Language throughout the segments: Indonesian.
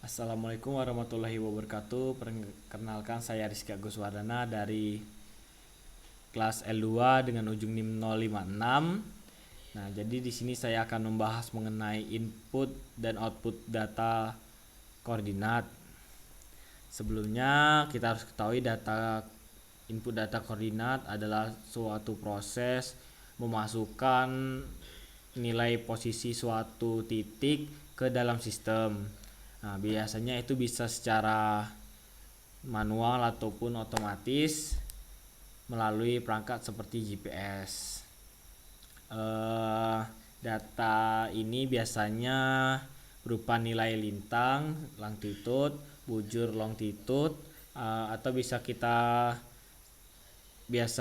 Assalamualaikum warahmatullahi wabarakatuh. Perkenalkan saya Rizky Agus Wardana dari kelas L2 dengan ujung NIM 056. Nah, jadi di sini saya akan membahas mengenai input dan output data koordinat. Sebelumnya kita harus ketahui input data koordinat adalah suatu proses memasukkan nilai posisi suatu titik ke dalam sistem. Nah, biasanya itu bisa secara manual ataupun otomatis melalui perangkat seperti GPS. Data ini biasanya berupa nilai lintang, longitude, bujur longitude, atau biasa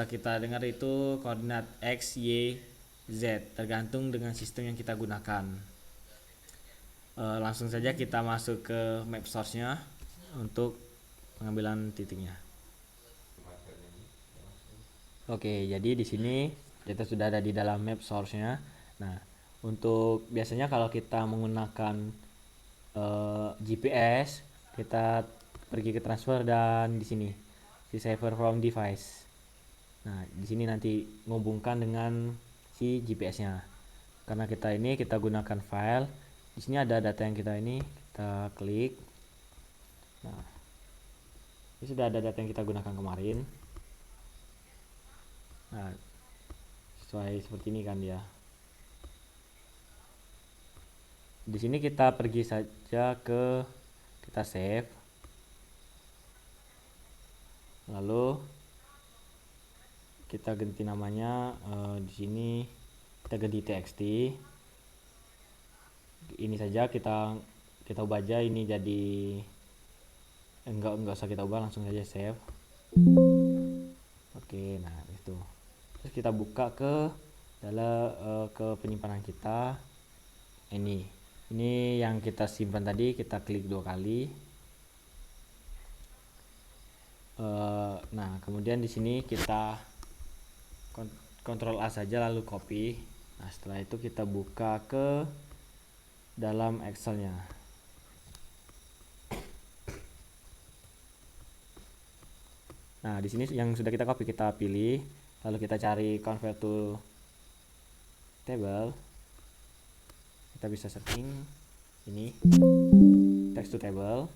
kita dengar itu koordinat X, Y, Z, tergantung dengan sistem yang kita gunakan. Langsung saja kita masuk ke map source-nya untuk pengambilan titiknya. Oke, jadi di sini kita sudah ada di dalam map source-nya. Nah, untuk biasanya kalau kita menggunakan GPS, kita pergi ke transfer dan di sini si saver from device. Nah, di sini nanti menghubungkan dengan si GPS-nya. Karena kita gunakan file. Di sini ada data yang kita klik. Nah, ini sudah ada data yang kita gunakan kemarin. Nah, sesuai seperti ini kan dia. Di sini kita pergi saja kita save. Lalu kita ganti namanya, di sini kita ganti txt. Ini saja kita ubah aja ini jadi enggak usah kita ubah, langsung saja save. Oke, nah itu. Terus kita buka ke penyimpanan kita. Ini yang kita simpan tadi, kita klik 2 kali. Nah, kemudian di sini kita Ctrl A saja lalu copy. Nah, setelah itu kita buka ke dalam Excel-nya. Nah, di sini yang sudah kita copy kita pilih, lalu kita cari convert to table. Kita bisa setting ini text to table.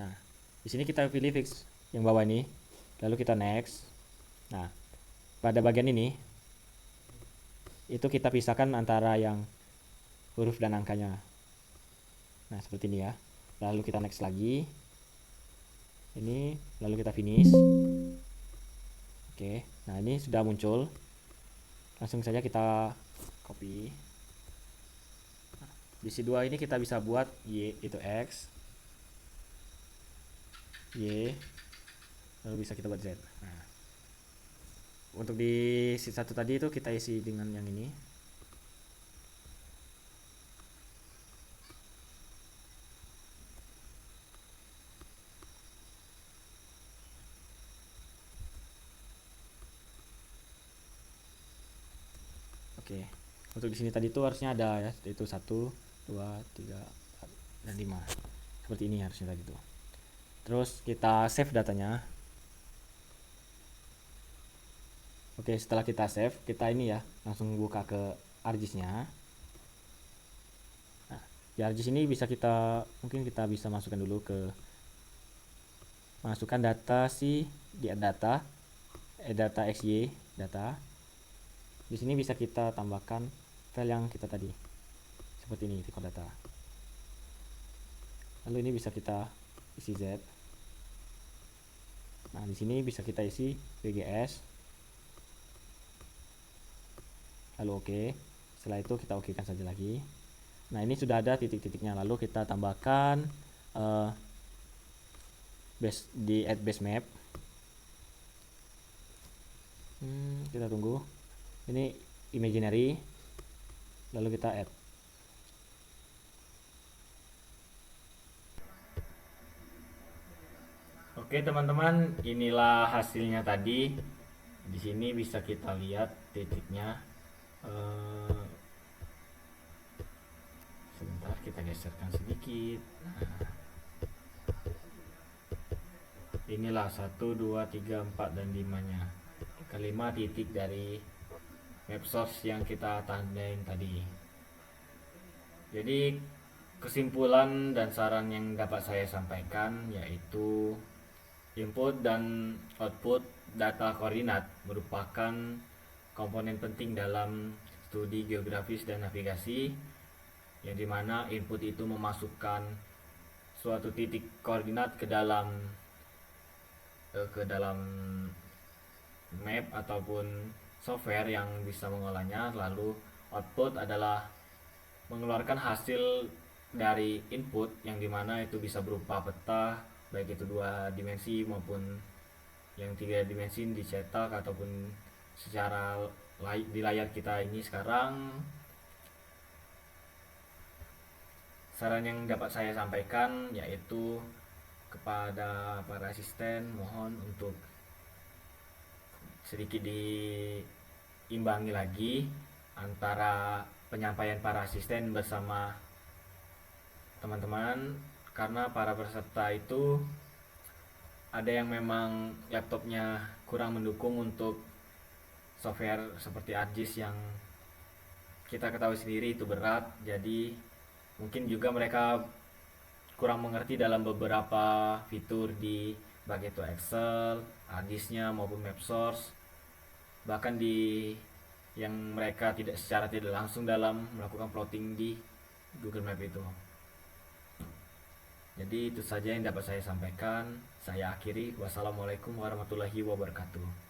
Nah, di sini kita pilih fix yang bawah ini, lalu kita next. Nah, pada bagian ini itu kita pisahkan antara yang huruf dan angkanya. Nah, seperti ini ya. Lalu kita next lagi. Ini, lalu kita finish. Oke, nah ini sudah muncul. Langsung saja kita copy. Nah, di C2 ini kita bisa buat Y itu X, Y, lalu bisa kita buat Z. Nah, untuk di C1 tadi itu kita isi dengan yang ini. Oke, untuk di sini tadi itu harusnya ada ya, itu 1, 2, 3, 4, dan 5. Seperti ini harusnya tadi itu. Terus kita save datanya. Oke, setelah kita save, kita ini ya langsung buka ke ArcGIS-nya. Nah, di ArcGIS ini mungkin kita bisa masukkan dulu masukkan data data XY data. Di sini bisa kita tambahkan file yang kita tadi. Seperti ini, record data. Lalu ini bisa kita isi Z. Nah, di sini bisa kita isi WGS. Lalu oke. Setelah itu kita okekan saja lagi. Nah, ini sudah ada titik-titiknya. Lalu kita tambahkan add base map. Kita tunggu. Ini imaginary, lalu kita add. Oke teman-teman, inilah hasilnya tadi. Di sini bisa kita lihat titiknya. geserkan sedikit. Nah, inilah 1, 2, 3, 4 dan 5 nya. Kelima titik dari map source yang kita tandain tadi. Jadi kesimpulan dan saran yang dapat saya sampaikan yaitu input dan output data koordinat merupakan komponen penting dalam studi geografis dan navigasi, yang dimana input itu memasukkan suatu titik koordinat ke dalam map ataupun software yang bisa mengolahnya, lalu output adalah mengeluarkan hasil dari input yang dimana itu bisa berupa peta, baik itu 2 dimensi maupun yang 3 dimensi dicetak ataupun secara di layar kita ini sekarang. Saran yang dapat saya sampaikan yaitu kepada para asisten, mohon untuk sedikit diimbangi lagi antara penyampaian para asisten bersama teman-teman, karena para peserta itu ada yang memang laptopnya kurang mendukung untuk software seperti ArcGIS yang kita ketahui sendiri itu berat. Jadi mungkin juga mereka kurang mengerti dalam beberapa fitur di baik itu Excel, ArcGIS-nya maupun map source, bahkan di yang mereka secara tidak langsung dalam melakukan plotting di Google Map itu. Jadi itu saja yang dapat saya sampaikan. Saya akhiri. Wassalamualaikum warahmatullahi wabarakatuh.